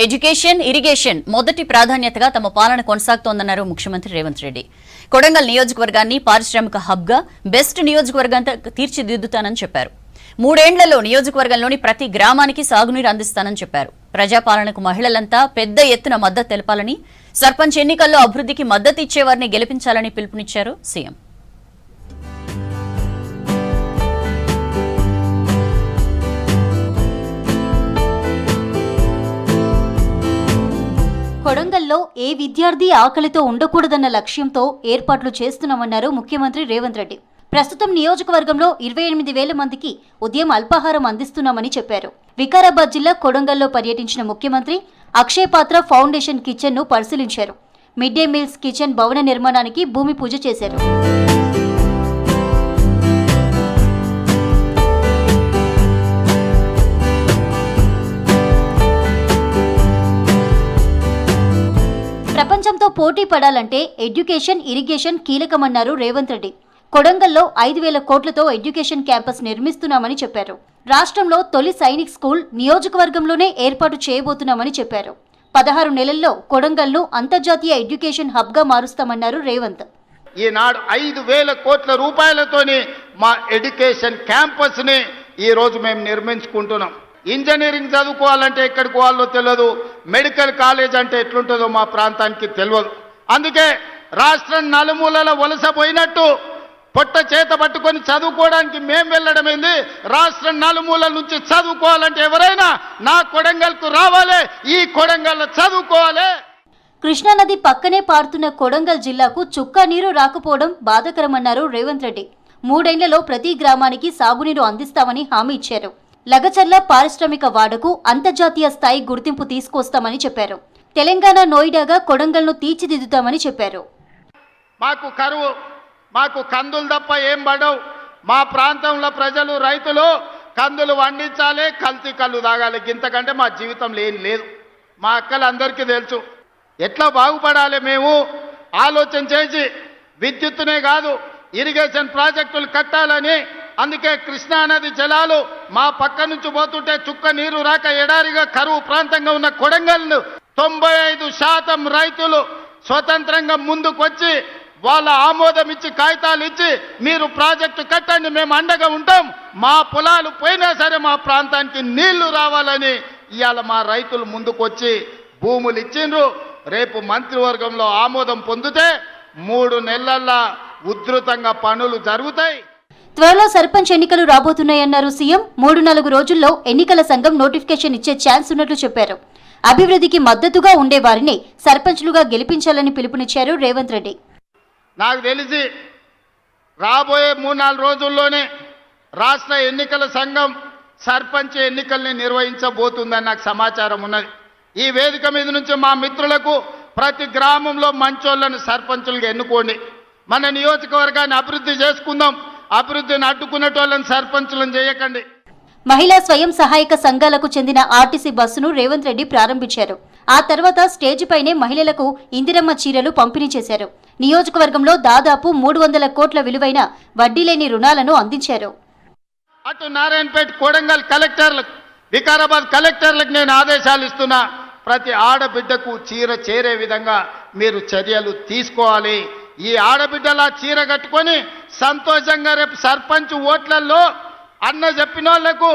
Education, irrigation మొదటి ప్రాధాన్యతగా తమ పాలన కొనసాగుతోందన్నారు ముఖ్యమంత్రి రేవంత్ రెడ్డి. కొడంగల్ నియోజకవర్గాన్ని పారిశ్రామిక హబ్గా బెస్ట్ నియోజకవర్గంగా తీర్చిదిద్దుతానని చెప్పారు. 3 ఏళ్లలో నియోజకవర్గంలోని ప్రతి గ్రామానికి సాగునీరు అందిస్తానని చెప్పారు. ప్రజాపాలనకు మహిళలంతా పెద్ద ఎత్తున మద్దతు తెలపాలని, సర్పంచ్ ఎన్నికల్లో అభివృద్ధికి మద్దతు ఇచ్చేవారిని గెలిపించాలని పిలుపునిచ్చారు సీఎం. కొడంగల్లో ఏ విద్యార్థి ఆకలితో ఉండకూడదన్న లక్ష్యంతో ఏర్పాట్లు చేస్తున్నామన్నారు ముఖ్యమంత్రి రేవంత్ రెడ్డి. ప్రస్తుతం నియోజకవర్గంలో 28,000 మందికి ఉదయం అల్పాహారం అందిస్తున్నామని చెప్పారు. వికారాబాద్ జిల్లా కొడంగల్లో పర్యటించిన ముఖ్యమంత్రి అక్షయ పాత్ర ఫౌండేషన్ కిచెన్ ను పరిశీలించారు. మిడ్ డే మీల్స్ కిచెన్ భవన నిర్మాణానికి భూమి పూజ చేశారు. ప్రపంచంతో పోటీ పడాలంటే ఎడ్యుకేషన్, ఇరిగేషన్ కీలకమన్నారు రేవంత్ రెడ్డి. కొడంగల్లో 5,000 కోట్లతో ఎడ్యుకేషన్ క్యాంపస్ నిర్మిస్తున్నామని చెప్పారు. రాష్ట్రంలో తొలి సైనిక్ స్కూల్ నియోజకవర్గంలోనే ఏర్పాటు చేయబోతున్నామని చెప్పారు. 16 నెలల్లో కొడంగల్ను అంతర్జాతీయ ఎడ్యుకేషన్ హబ్గా మారుస్తామన్నారు రేవంత్. ఈనాడు 5,000 కోట్ల రూపాయలతోని మా ఎడ్యుకేషన్ క్యాంపస్ ని ఈ రోజు మేము నిర్మించుకుంటున్నాం. ఇంజనీరింగ్ చదువుకోవాలంటే ఎక్కడికి పోవాలో తెలియదు, మెడికల్ కాలేజ్ అంటే ఎట్లుంటుందో మా ప్రాంతానికి తెలియదు. అందుకే రాష్ట్రం నలుమూలల వలసపోయినట్టు పొట్ట చేత పట్టుకొని చదువుకోవడానికి మేము వెళ్ళడమైంది. రాష్ట్రం నలుమూలల నుంచి చదువుకోవాలంటే ఎవరైనా నా కొడంగల్కు రావాలి, ఈ కొడంగల్లో చదువుకోవాలి. కృష్ణానది పక్కనే పారుతున్న కొడంగల్ జిల్లాకు చుక్క నీరు రాకపోవడం బాధాకరమన్నారు రేవంత్ రెడ్డి. 3 ఏళ్లలో ప్రతి గ్రామానికి సాగునీరు అందిస్తామని హామీ ఇచ్చారు. లగచర్ల పారిశ్రామిక వాడకు అంతర్జాతీయ స్థాయి గుర్తింపు తీసుకొస్తామని చెప్పారు. తెలంగాణ నోయిడాగా కొడంగల్ను తీర్చిదిద్దుతామని చెప్పారు. మాకు కరువు, మాకు కందులు తప్ప ఏం పడవు. మా ప్రాంతంలో ప్రజలు, రైతులు కందులు వండించాలి, కల్తీ కళ్ళు తాగాలి. ఇంతకంటే మా జీవితంలో ఏం లేదు. మా అక్కలందరికీ తెలుసు. ఎట్లా బాగుపడాలి మేము ఆలోచన చేసి విద్యుత్తునే కాదు ఇరిగేషన్ ప్రాజెక్టులు కట్టాలని. అందుకే కృష్ణానది జలాలు మా పక్క నుంచి పోతుంటే చుక్క నీరు రాక ఎడారిగా కరువు ప్రాంతంగా ఉన్న కొడంగల్ను 95% రైతులు స్వతంత్రంగా ముందుకొచ్చి వాళ్ళ ఆమోదం ఇచ్చి కాగితాలు ఇచ్చి మీరు ప్రాజెక్టు కట్టండి, మేము అండగా ఉంటాం, మా పొలాలు పోయినా సరే మా ప్రాంతానికి నీళ్లు రావాలని ఇవాళ మా రైతులు ముందుకొచ్చి భూములు ఇచ్చిండ్రు. రేపు మంత్రివర్గంలో ఆమోదం పొందితే 3 నెలల్లో ఉధృతంగా పనులు జరుగుతాయి. త్వరలో సర్పంచ్ ఎన్నికలు రాబోతున్నాయన్నారు సీఎం. 3-4 రోజుల్లో ఎన్నికల సంఘం నోటిఫికేషన్ ఇచ్చే ఛాన్స్ ఉన్నట్లు చెప్పారు. అభివృద్ధికి మద్దతుగా ఉండే వారిని సర్పంచ్లుగా గెలిపించాలని పిలుపునిచ్చారు రేవంత్ రెడ్డి. నాకు తెలిసి రాబోయే 3-4 రోజుల్లోనే రాష్ట్ర ఎన్నికల సంఘం సర్పంచ్ ఎన్నికల్ని నిర్వహించబోతుందని నాకు సమాచారం ఉన్నది. ఈ వేదిక మీద నుంచి మా మిత్రులకు ప్రతి గ్రామంలో మంచోళ్లను సర్పంచులుగా ఎన్నుకోండి. మన నియోజకవర్గాన్ని అభివృద్ధి చేసుకుందాం. అభివృద్ధిని అడ్డుకునేటోళ్ళని సర్పంచులను చేయకండి. మహిళా స్వయం సహాయక సంఘాలకు చెందిన ఆర్టీసీ బస్సును రేవంత్ రెడ్డి ప్రారంభించారు. ఆ తర్వాత స్టేజ్ పైనే మహిళలకు ఇందిరమ్మ చీరలు పంపిణీ చేశారు. నియోజకవర్గంలో దాదాపు 300 కోట్ల విలువైన వడ్డీ లేని రుణాలను అందించారు. అటు నారాయణపేట, కొడంగల్ కలెక్టర్లకు, వికారాబాద్ కలెక్టర్లకు నేను ఆదేశాలు ఇస్తున్నా. ప్రతి ఆడబిడ్డకు చీర చేరే విధంగా మీరు చర్యలు తీసుకోవాలి. ఈ ఆడబిడ్డలా చీర కట్టుకొని సంతోషంగా రేపు సర్పంచ్ ఓట్లలో అన్న చెప్పిన వాళ్లకు,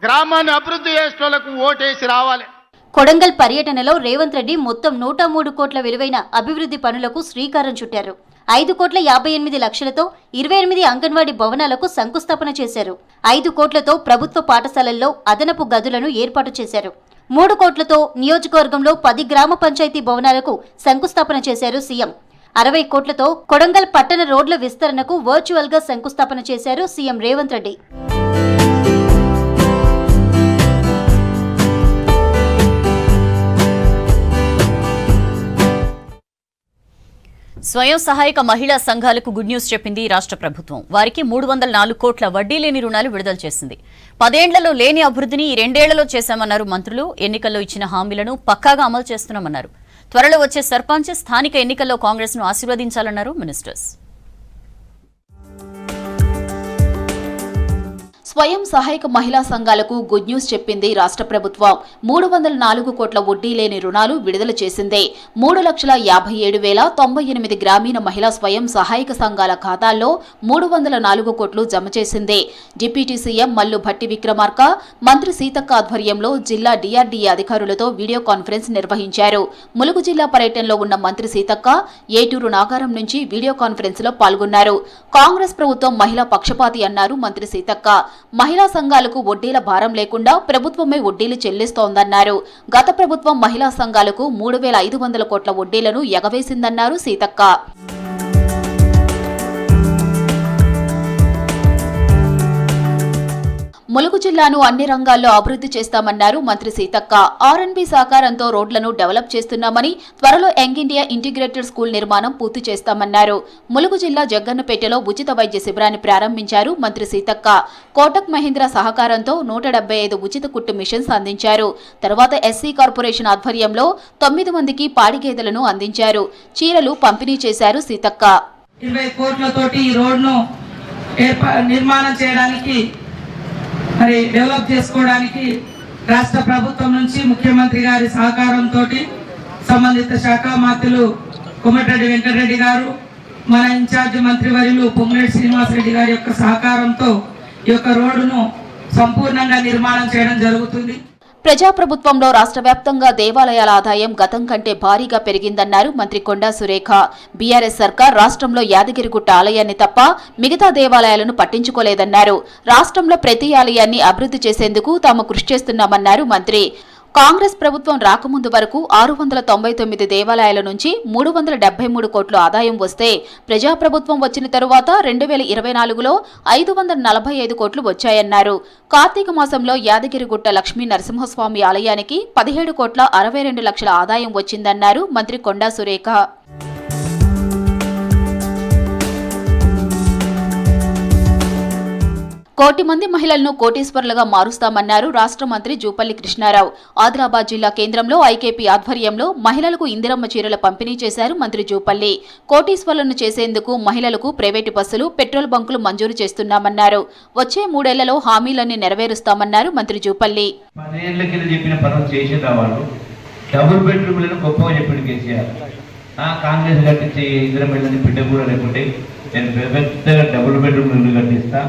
గ్రామాన్ని అభివృద్ధి చేసిన వాళ్ళకు ఓటేసి రావాలి. కొడంగల్ పర్యటనలో రేవంత్ రెడ్డి మొత్తం 103 కోట్ల విలువైన అభివృద్ధి పనులకు శ్రీకారం చుట్టారు. 5,58 లక్షలతో 28 అంగన్వాడీ భవనాలకు శంకుస్థాపన చేశారు. 5 కోట్లతో ప్రభుత్వ పాఠశాలల్లో అదనపు గదులను ఏర్పాటు చేశారు. 3 కోట్లతో నియోజకవర్గంలో 10 గ్రామ పంచాయతీ భవనాలకు శంకుస్థాపన చేశారు సీఎం. 60 కోట్లతో కొడంగల్ పట్టణ రోడ్ల విస్తరణకు వర్చువల్ గా శంకుస్థాపన చేశారు సీఎం రేవంత్ రెడ్డి. స్వయం సహాయక మహిళా సంఘాలకు గుడ్ న్యూస్ చెప్పింది రాష్ట్ర ప్రభుత్వం. వారికి 304 కోట్ల వడ్డీ లేని రుణాలు విడుదల చేసింది. 10 ఏళ్లలో లేని అభివృద్ధిని ఈ 2 ఏళ్లలో చేశామన్నారు మంత్రులు. ఎన్నికల్లో ఇచ్చిన హామీలను పక్కాగా అమలు చేస్తున్నామన్నారు. త్వరలో వచ్చే సర్పంచ్, స్థానిక ఎన్నికల్లో కాంగ్రెస్ ను ఆశీర్వదించాలన్నారు మినిస్టర్స్. స్వయం సహాయక మహిళా సంఘాలకు గుడ్ న్యూస్ చెప్పింది రాష్ట్ర ప్రభుత్వం. 304 కోట్ల వడ్డీ లేని రుణాలు విడుదల చేసింది. 3,57,098 గ్రామీణ మహిళా స్వయం సహాయక సంఘాల ఖాతాల్లో 304 కోట్లు జమ చేసింది. డిప్యూటీ సీఎం మల్లు భట్టి విక్రమార్క, మంత్రి సీతక్క ఆధ్వర్యంలో జిల్లా డిఆర్డీఏ అధికారులతో వీడియో కాన్ఫరెన్స్ నిర్వహించారు. ములుగు జిల్లా పర్యటనలో ఉన్న మంత్రి సీతక్క ఏటూరు నాగారం నుంచి వీడియో కాన్ఫరెన్స్ లో పాల్గొన్నారు. కాంగ్రెస్ ప్రభుత్వం మహిళా పక్షపాతి అన్నారు మంత్రి సీతక్క. మహిళా సంఘాలకు వడ్డీల భారం లేకుండా ప్రభుత్వమే వడ్డీలు చెల్లిస్తోందన్నారు. గత ప్రభుత్వం మహిళా సంఘాలకు 3,500 కోట్ల వడ్డీలను ఎగవేసిందన్నారు సీతక్క. ములుగు జిల్లాను అన్ని రంగాల్లో అభివృద్ధి చేస్తామన్నారు మంత్రి సీతక్క. ఆర్ఎండ్బి సహకారంతో రోడ్లను డెవలప్ చేస్తున్నామని, త్వరలో యంగ్ ఇండియా ఇంటిగ్రేటెడ్ స్కూల్ నిర్మాణం పూర్తి చేస్తామన్నారు. ములుగు జిల్లా జగ్గన్నపేటలో ఉచిత వైద్య శిబిరాన్ని ప్రారంభించారు మంత్రి సీతక్క. కోటక్ మహీంద్రా సహకారంతో 175 ఉచిత కుట్టు మిషన్స్ అందించారు. తర్వాత ఎస్సీ కార్పొరేషన్ ఆధ్వర్యంలో 9 మందికి పాడి గేదెలను అందించారు. చీరలు పంపిణీ చేశారు సీతక్క. 20 కోట్లతోటి ఈ రోడ్ను నిర్మాణం చేయడానికి మరి డెవలప్ చేసుకోవడానికి రాష్ట్ర ప్రభుత్వం నుంచి ముఖ్యమంత్రి గారి సహకారంతో సంబంధిత శాఖ మంత్రులు కోమటిరెడ్డి వెంకటరెడ్డి గారు, మన ఇన్ఛార్జి మంత్రివర్యులు పొంగులేటి శ్రీనివాసరెడ్డి గారి యొక్క సహకారంతో ఈ యొక్క రోడ్డును సంపూర్ణంగా నిర్మాణం చేయడం జరుగుతుంది. ప్రజాప్రభుత్వంలో రాష్ట్ర వ్యాప్తంగా దేవాలయాల ఆదాయం గతం కంటే భారీగా పెరిగిందన్నారు మంత్రి కొండా సురేఖ. బీఆర్ఎస్ సర్కార్ రాష్ట్రంలో యాదగిరిగుట్ట ఆలయాన్ని తప్ప మిగతా దేవాలయాలను పట్టించుకోలేదన్నారు. రాష్ట్రంలో ప్రతి ఆలయాన్ని అభివృద్ధి చేసేందుకు తాము కృషి చేస్తున్నామన్నారు మంత్రి. కాంగ్రెస్ ప్రభుత్వం రాకముందు వరకు 699 దేవాలయాల నుంచి 373 కోట్ల ఆదాయం వస్తే, ప్రజాప్రభుత్వం వచ్చిన తరువాత 2024లో 545 కోట్లు వచ్చాయన్నారు. కార్తీక మాసంలో యాదగిరిగుట్ట లక్ష్మీ నరసింహస్వామి ఆలయానికి 17 కోట్ల 62 లక్షల ఆదాయం వచ్చిందన్నారు మంత్రి కొండా సురేఖ. కోటి మంది మహిళలను కోటీశ్వరులుగా మారుస్తామన్నారు రాష్ట్ర మంత్రి జూపల్లి కృష్ణారావు. ఆదిలాబాద్ జిల్లా కేంద్రంలో ఐకేపీ ఆధ్వర్యంలో మహిళలకు ఇందిరమ్మ చీరల పంపిణీ చేశారు మంత్రి జూపల్లి. కోటీశ్వరులను చేసేందుకు మహిళలకు ప్రైవేటు బస్సులు, పెట్రోల్ బంకులు మంజూరు చేస్తున్నామన్నారు. వచ్చే 3 ఏళ్లలో హామీలన్నీ నెరవేరుస్తామన్నారు మంత్రి జూపల్లి. కాంగ్రెస్ కట్టించే ఇందిరమ్మ ఇళ్ళని బిడ్డ కూడా లేకుంటే నేను పెద్ద డబుల్ బెడ్రూమ్ ఇల్లు కట్టిస్తా,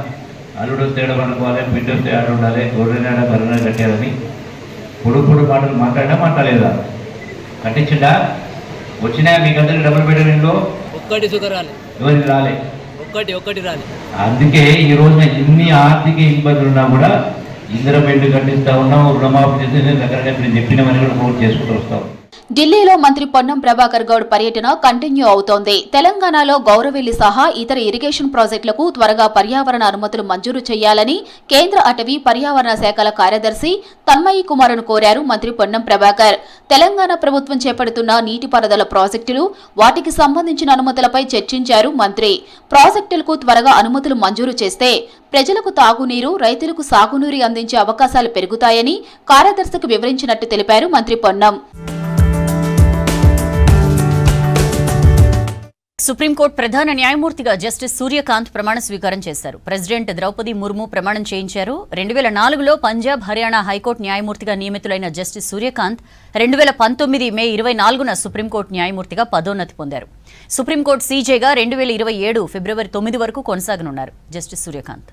అల్లుడు తేడా అనుకోవాలి, బిడ్డ తేడా ఉండాలి, గొర్రెనాడ బర్రెనాడ కట్టాలని పొడు మాటలు మాట్లాడలేదా? కట్టించిండా? వచ్చినా మీకందరికి డబుల్ బెడ్రూమ్ ఇంట్లో ఎవరికి రాలే, ఒక్కటి రాలే. అందుకే ఈ రోజున ఇన్ని ఆర్థిక ఇబ్బందులు ఉన్నా కూడా ఇందిరమ్మ ఇల్లు కట్టిస్తా ఉన్నాం, రుణమాఫీ చేసి దగ్గర చెప్పినవన్నీ కూడా పూర్తి చేసుకుంటూ వస్తాం. ఢిల్లీలో మంత్రి పొన్నం ప్రభాకర్ గౌడ్ పర్యటన కంటిన్యూ అవుతోంది. తెలంగాణలో గౌరవెల్లి సహా ఇతర ఇరిగేషన్ ప్రాజెక్టులకు త్వరగా పర్యావరణ అనుమతులు మంజూరు చేయాలని కేంద్ర అటవీ పర్యావరణ శాఖల కార్యదర్శి తన్మయి కుమార్ను కోరారు మంత్రి పొన్నం ప్రభాకర్. తెలంగాణ ప్రభుత్వం చేపడుతున్న నీటిపారుదల ప్రాజెక్టులు, వాటికి సంబంధించిన అనుమతులపై చర్చించారు మంత్రి. ప్రాజెక్టులకు త్వరగా అనుమతులు మంజూరు చేస్తే ప్రజలకు తాగునీరు, రైతులకు సాగునీరు అందించే అవకాశాలు పెరుగుతాయని కార్యదర్శికి వివరించినట్టు తెలిపారు మంత్రి పొన్నం. సుప్రీంకోర్టు ప్రధాన న్యాయమూర్తిగా జస్టిస్ సూర్యకాంత్ ప్రమాణ స్వీకారం చేశారు. ప్రెసిడెంట్ ద్రౌపది ముర్ము ప్రమాణం చేయించారు. 2004లో పంజాబ్, హర్యానా హైకోర్టు న్యాయమూర్తిగా నియమితులైన జస్టిస్ సూర్యకాంత్ 2019 మే 24న సుప్రీంకోర్టు న్యాయమూర్తిగా పదోన్నతి పొందారు. సుప్రీంకోర్టు సీజేగా 2027 ఫిబ్రవరి 9 వరకు కొనసాగనున్నారు జస్టిస్ సూర్యకాంత్.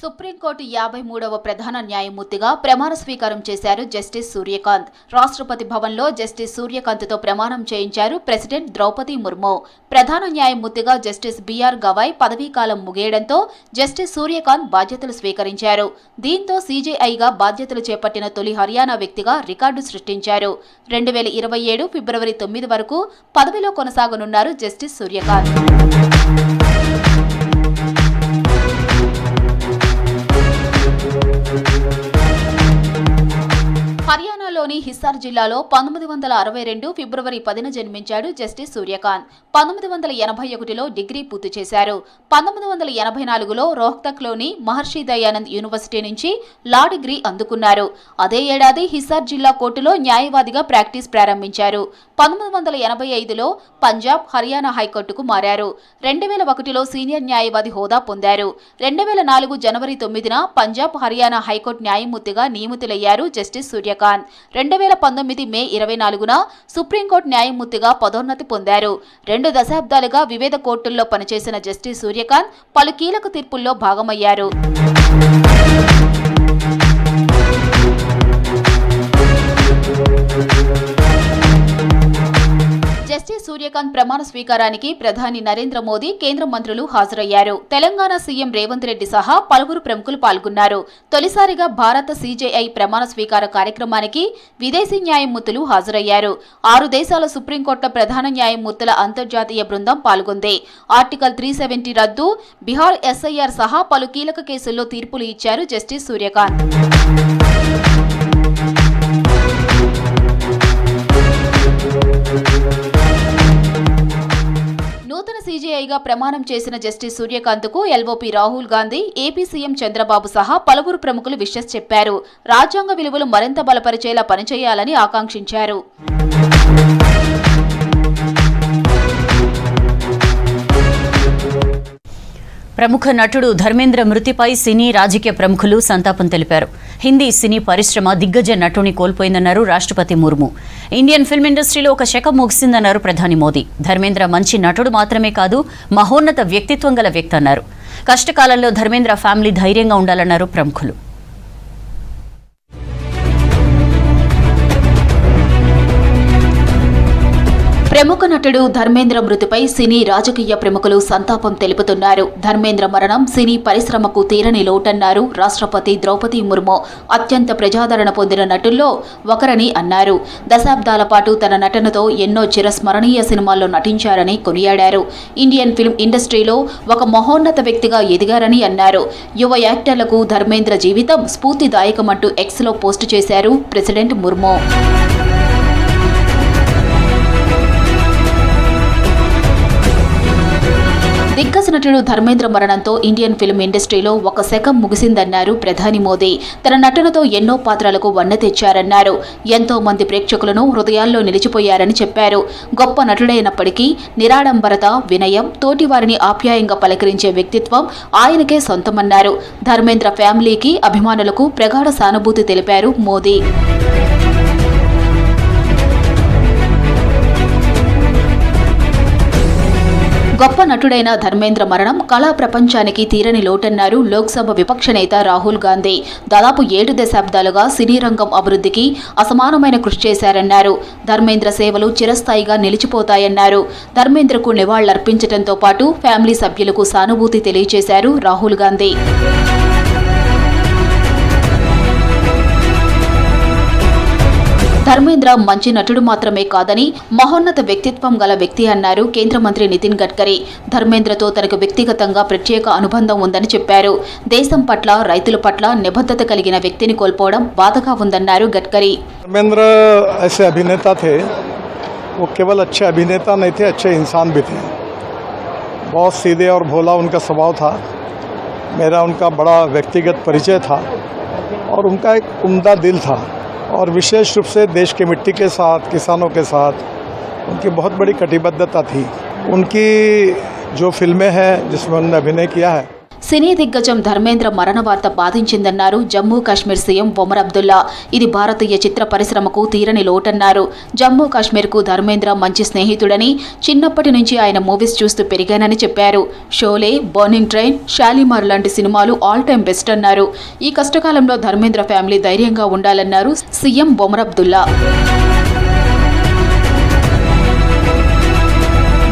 సుప్రీంకోర్టు 53వ ప్రధాన న్యాయమూర్తిగా ప్రమాణ స్వీకారం చేశారు జస్టిస్ సూర్యకాంత్. రాష్ట్రపతి భవన్లో జస్టిస్ సూర్యకాంత్తో ప్రమాణం చేయించారు ప్రెసిడెంట్ ద్రౌపది ముర్ము. ప్రధాన న్యాయమూర్తిగా జస్టిస్ బిఆర్ గవాయ్ పదవీకాలం ముగియడంతో జస్టిస్ సూర్యకాంత్ బాధ్యతలు స్వీకరించారు. దీంతో సీజేఐగా బాధ్యతలు చేపట్టిన తొలి హర్యానా వ్యక్తిగా రికార్డు సృష్టించారు. 2027 ఫిబ్రవరి 9 వరకు పదవిలో కొనసాగనున్నారు జస్టిస్ సూర్యకాంత్. హర్యానాలోని హిస్సార్ జిల్లాలో 1962 ఫిబ్రవరి 10న జన్మించాడు జస్టిస్ సూర్యకాంత్. 1981లో డిగ్రీ పూర్తి చేశారు. 1984లో రోహ్తక్లోని మహర్షి దయానంద్ యూనివర్సిటీ నుంచి లా డిగ్రీ అందుకున్నారు. అదే ఏడాది హిస్సార్ జిల్లా కోర్టులో న్యాయవాదిగా ప్రాక్టీస్ ప్రారంభించారు. 1985లో పంజాబ్, హర్యానా హైకోర్టుకు మారారు. 2001లో సీనియర్ న్యాయవాది హోదా పొందారు. 2004 జనవరి 9న పంజాబ్, హర్యానా హైకోర్టు న్యాయమూర్తిగా నియమితులయ్యారు జస్టిస్ సూర్యకాంత్. 2019 మే 24న సుప్రీంకోర్టు న్యాయమూర్తిగా పదోన్నతి పొందారు. 2 దశాబ్దాలుగా వివిధ కోర్టుల్లో పనిచేసిన జస్టిస్ సూర్యకాంత్ పలు కీలక తీర్పుల్లో భాగమయ్యారు. జస్టిస్ సూర్యకాంత్ ప్రమాణ స్వీకారానికి ప్రధాని నరేంద్ర మోదీ, కేంద్ర మంత్రులు హాజరయ్యారు. తెలంగాణ సీఎం రేవంత్ రెడ్డి సహా పలువురు ప్రముఖులు పాల్గొన్నారు. తొలిసారిగా భారత సీజేఐ ప్రమాణ స్వీకార కార్యక్రమానికి విదేశీ న్యాయమూర్తులు హాజరయ్యారు. 6 దేశాల సుప్రీంకోర్టుల ప్రధాన న్యాయమూర్తుల అంతర్జాతీయ బృందం పాల్గొంది. ఆర్టికల్ 370 రద్దు, బిహార్ ఎస్ఐఆర్ సహా పలు కీలక కేసుల్లో తీర్పులు ఇచ్చారు జస్టిస్ సూర్యకాంత్. నూతన సీజేఐగా ప్రమాణం చేసిన జస్టిస్ సూర్యకాంత్కు LOP Rahul Gandhi, AP CM Chandrababu సహా పలువురు ప్రముఖులు విషెస్ చెప్పారు. రాజ్యాంగ విలువలు మరింత బలపరిచేలా పనిచేయాలని ఆకాంక్షించారు. ప్రముఖ నటుడు ధర్మేంద్ర మృతిపై సినీ రాజకీయ ప్రముఖులు సంతాపం తెలిపారు. హిందీ సినీ పరిశ్రమ దిగ్గజ నటుని కోల్పోయిందన్నారు రాష్ట్రపతి ముర్ము. ఇండియన్ ఫిల్మ్ ఇండస్ట్రీలో ఒక శకం ముగిసిందన్నారు ప్రధాని మోదీ. ధర్మేంద్ర మంచి నటుడు మాత్రమే కాదు, మహోన్నత వ్యక్తిత్వం గల వ్యక్తి అన్నారు. కష్టకాలంలో ధర్మేంద్ర ఫ్యామిలీ ధైర్యంగా ఉండాలన్నారు ప్రముఖులు. ప్రముఖ నటుడు ధర్మేంద్ర మృతిపై సినీ రాజకీయ ప్రముఖులు సంతాపం తెలుపుతున్నారు. ధర్మేంద్ర మరణం సినీ పరిశ్రమకు తీరని లోటన్నారు రాష్ట్రపతి ద్రౌపది ముర్ము. అత్యంత ప్రజాదరణ పొందిన నటుల్లో ఒకరని అన్నారు. దశాబ్దాల పాటు తన నటనతో ఎన్నో చిరస్మరణీయ సినిమాల్లో నటించారని కొనియాడారు. ఇండియన్ ఫిల్మ్ ఇండస్ట్రీలో ఒక మహోన్నత వ్యక్తిగా ఎదిగారని అన్నారు. యువ యాక్టర్లకు ధర్మేంద్ర జీవితం స్ఫూర్తిదాయకమంటూ ఎక్స్లో పోస్టు చేశారు ప్రెసిడెంట్ ముర్ము. దిగ్గజ నటుడు ధర్మేంద్ర మరణంతో ఇండియన్ ఫిల్మ్ ఇండస్ట్రీలో ఒక శకం ముగిసిందన్నారు ప్రధాని మోదీ. తన నటనతో ఎన్నో పాత్రలకు వన్నె తెచ్చారన్నారు. ఎంతో మంది ప్రేక్షకులను హృదయాల్లో నిలిచిపోయారని చెప్పారు. గొప్ప నటుడైనప్పటికీ నిరాడంబరత, వినయం, తోటివారిని ఆప్యాయంగా పలకరించే వ్యక్తిత్వం ఆయనకే సొంతమన్నారు. ధర్మేంద్ర ఫ్యామిలీకి, అభిమానులకు ప్రగాఢ సానుభూతి తెలిపారు మోదీ. గొప్ప నటుడైన ధర్మేంద్ర మరణం కళా ప్రపంచానికి తీరని లోటన్నారు లోక్సభ విపక్ష నేత రాహుల్ గాంధీ. దాదాపు 7 దశాబ్దాలుగా సినీ రంగం అభివృద్ధికి అసమానమైన కృషి చేశారన్నారు. ధర్మేంద్ర సేవలు చిరస్థాయిగా నిలిచిపోతాయన్నారు. ధర్మేంద్రకు నివాళులర్పించడంతో పాటు ఫ్యామిలీ సభ్యులకు సానుభూతి తెలియజేశారు రాహుల్ గాంధీ. ధర్మేంద్ర మంచి నటుడు మాత్రమే కాదని మహోన్నత వ్యక్తిత్వం గల వ్యక్తి అన్నారు కేంద్ర మంత్రి నితిన్ గడ్కరీ. ధర్మేంద్రతో తనకు వ్యక్తిగతంగా ప్రత్యేక అనుబంధం ఉందని చెప్పారు. దేశం పట్ల, రైతుల పట్ల నిబద్ధత కలిగిన వ్యక్తిని కోల్పోవడం బాధగా ఉందన్నారు గడ్కరీ. धर्मेंद्र ऐसे अभिनेता थे, वो केवल अच्छे अभिनेता नहीं थे, अच्छे इंसान भी थे. बहुत सीधे और भोला उनका स्वभाव था. मेरा उनका बड़ा व्यक्तिगत परिचय था और उनका एक उम्दा दिल था और विशेष रूप से देश की मिट्टी के साथ, किसानों के साथ उनकी बहुत बड़ी कटिबद्धता थी. उनकी जो फिल्में हैं जिसमें उन्होंने अभिनय किया है. సినీ దిగ్గజం ధర్మేంద్ర మరణ వార్త బాధించిందన్నారు జమ్మూ కాశ్మీర్ సీఎం ఒమర్ అబ్దుల్లా. ఇది భారతీయ చిత్ర పరిశ్రమకు తీరని లోటన్నారు. జమ్మూ కాశ్మీర్కు ధర్మేంద్ర మంచి స్నేహితుడని, చిన్నప్పటి నుంచి ఆయన మూవీస్ చూస్తూ పెరిగానని చెప్పారు. షోలే, బర్నింగ్ ట్రైన్, షాలిమార్ లాంటి సినిమాలు ఆల్ టైమ్ బెస్ట్ అన్నారు. ఈ కష్టకాలంలో ధర్మేంద్ర ఫ్యామిలీ ధైర్యంగా ఉండాలన్నారు సీఎం ఒమర్ అబ్దుల్లా.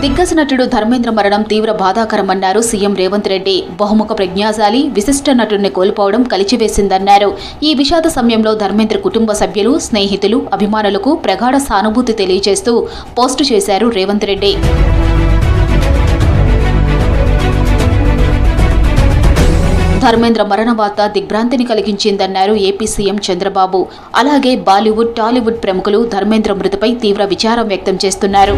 దిగ్గజ నటుడు ధర్మేంద్ర మరణం తీవ్ర బాధాకరమన్నారు సీఎం రేవంత్ రెడ్డి. బహుముఖ ప్రజ్ఞాశాలి, విశిష్ట నటుడిని కోల్పోవడం కలిచివేసిందన్నారు. ఈ విషాద సమయంలో ధర్మేంద్ర కుటుంబ సభ్యులు, స్నేహితులు, అభిమానులకు ప్రగాఢ సానుభూతి తెలియజేస్తూ పోస్టు చేశారు రేవంత్ రెడ్డి. ధర్మేంద్ర మరణ వార్త దిగ్భ్రాంతిని కలిగించిందన్నారు ఏపీ సీఎం చంద్రబాబు. అలాగే బాలీవుడ్, టాలీవుడ్ ప్రముఖులు ధర్మేంద్ర మృతిపై తీవ్ర విచారం వ్యక్తం చేస్తున్నారు.